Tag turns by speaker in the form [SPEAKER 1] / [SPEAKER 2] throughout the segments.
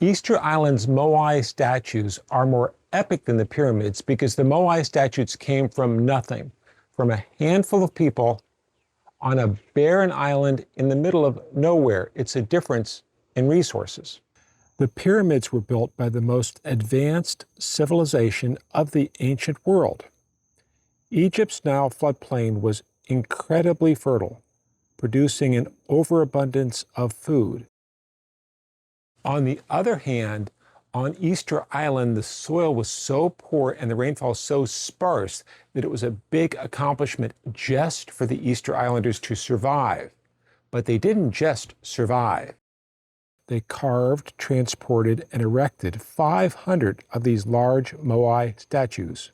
[SPEAKER 1] Easter Island's Moai statues are more epic than the pyramids because the Moai statues came from nothing, from a handful of people on a barren island in the middle of nowhere. It's a difference in resources. The pyramids were built by the most advanced civilization of the ancient world. Egypt's Nile floodplain was incredibly fertile, producing an overabundance of food. On the other hand, on Easter Island, the soil was so poor and the rainfall so sparse that it was a big accomplishment just for the Easter Islanders to survive. But they didn't just survive. They carved, transported, and erected 500 of these large Moai statues.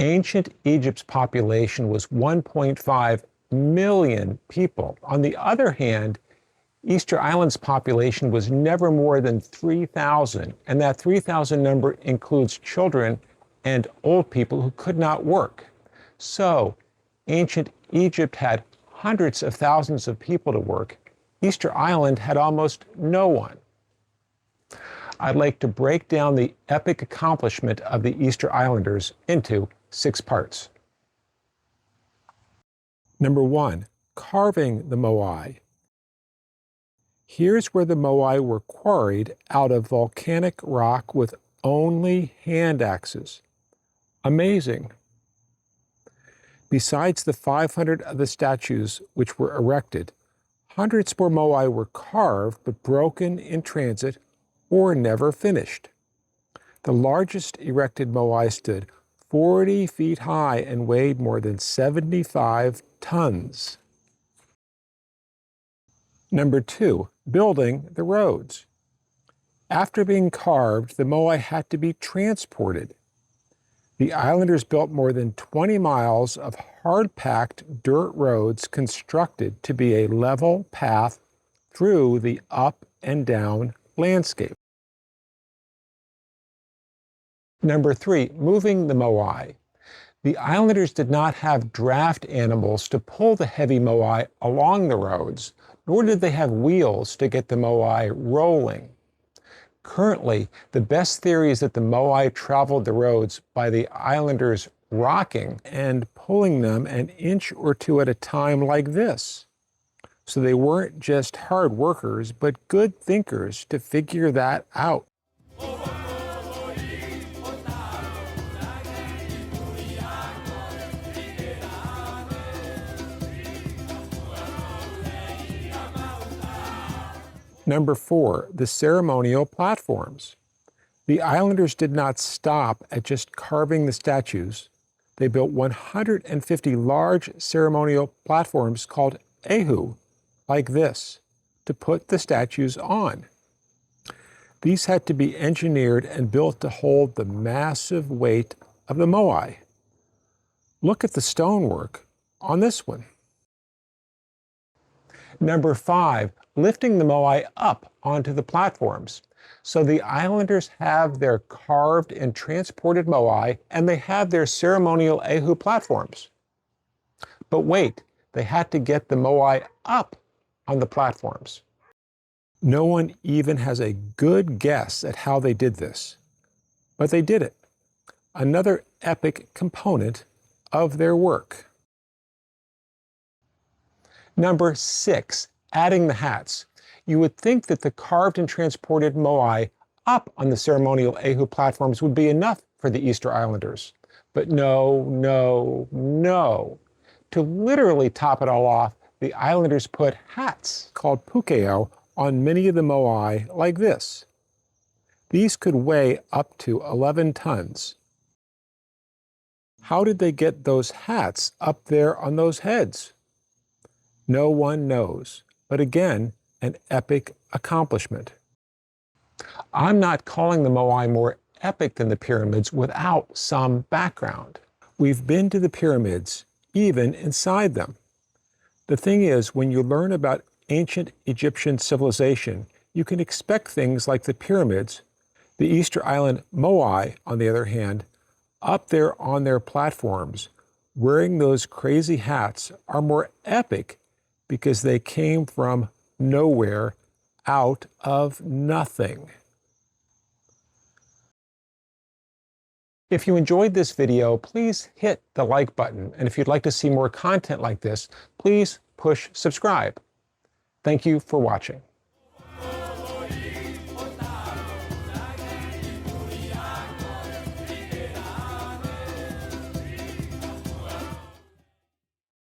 [SPEAKER 1] Ancient Egypt's population was 1.5 million people. On the other hand, Easter Island's population was never more than 3,000, and that 3,000 number includes children and old people who could not work. So, ancient Egypt had hundreds of thousands of people to work. Easter Island had almost no one. I'd like to break down the epic accomplishment of the Easter Islanders into 6 parts. Number 1, carving the Moai. Here's where the Moai were quarried out of volcanic rock with only hand axes. Amazing. Besides the 500 of the statues which were erected, hundreds more Moai were carved but broken in transit or never finished. The largest erected Moai stood 40 feet high and weighed more than 75 tons. Number 2, building the roads. After being carved, the Moai had to be transported. The islanders built more than 20 miles of hard-packed dirt roads constructed to be a level path through the up and down landscape. Number 3, moving the Moai. The islanders did not have draft animals to pull the heavy Moai along the roads, nor did they have wheels to get the Moai rolling. Currently, the best theory is that the Moai traveled the roads by the islanders rocking and pulling them an inch or two at a time like this. So they weren't just hard workers, but good thinkers to figure that out. Number 4, the ceremonial platforms. The islanders did not stop at just carving the statues. They built 150 large ceremonial platforms called ehu, like this, to put the statues on. These had to be engineered and built to hold the massive weight of the Moai. Look at the stonework on this one. Number 5, lifting the Moai up onto the platforms. So the islanders have their carved and transported Moai, and they have their ceremonial ehu platforms. But wait, they had to get the Moai up on the platforms. No one even has a good guess at how they did this, but they did it. Another epic component of their work. Number 6, adding the hats. You would think that the carved and transported Moai up on the ceremonial ehu platforms would be enough for the Easter Islanders. But no, no, no. To literally top it all off, the islanders put hats called pukeo on many of the Moai like this. These could weigh up to 11 tons. How did they get those hats up there on those heads? No one knows, but again, an epic accomplishment. I'm not calling the Moai more epic than the pyramids without some background. We've been to the pyramids, even inside them. The thing is, when you learn about ancient Egyptian civilization, you can expect things like the pyramids. The Easter Island Moai, on the other hand, up there on their platforms, wearing those crazy hats, are more epic because they came from nowhere out of nothing. If you enjoyed this video, please hit the like button. And if you'd like to see more content like this, please push subscribe. Thank you for watching.